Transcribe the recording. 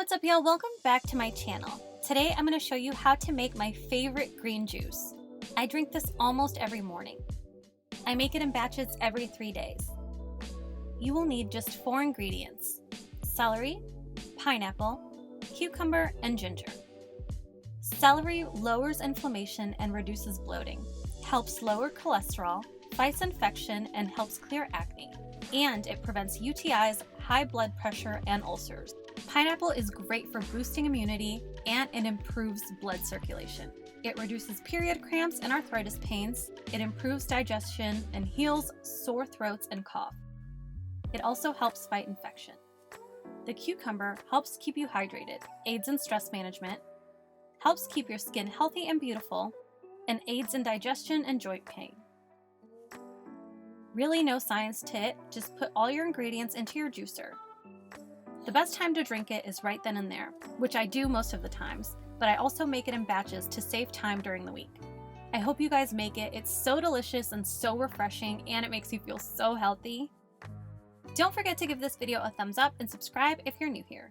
What's up, y'all? Welcome back to my channel. Today I'm going to show you how to make my favorite green juice. I drink this almost every morning. I make it in batches every 3 days. You will need just 4 ingredients: celery, pineapple, cucumber, and ginger. Celery lowers inflammation and reduces bloating, helps lower cholesterol, fights infection, and helps clear acne. And it prevents UTIs, high blood pressure, and ulcers. Pineapple is great for boosting immunity and it improves blood circulation. It reduces period cramps and arthritis pains. It improves digestion and heals sore throats and cough. It also helps fight infection. The cucumber helps keep you hydrated, aids in stress management, helps keep your skin healthy and beautiful, and aids in digestion and joint pain. Really no science to it, just put all your ingredients into your juicer. The best time to drink it is right then and there, which I do most of the times, but I also make it in batches to save time during the week. I hope you guys make it. It's so delicious and so refreshing, and it makes you feel so healthy. Don't forget to give this video a thumbs up and subscribe if you're new here.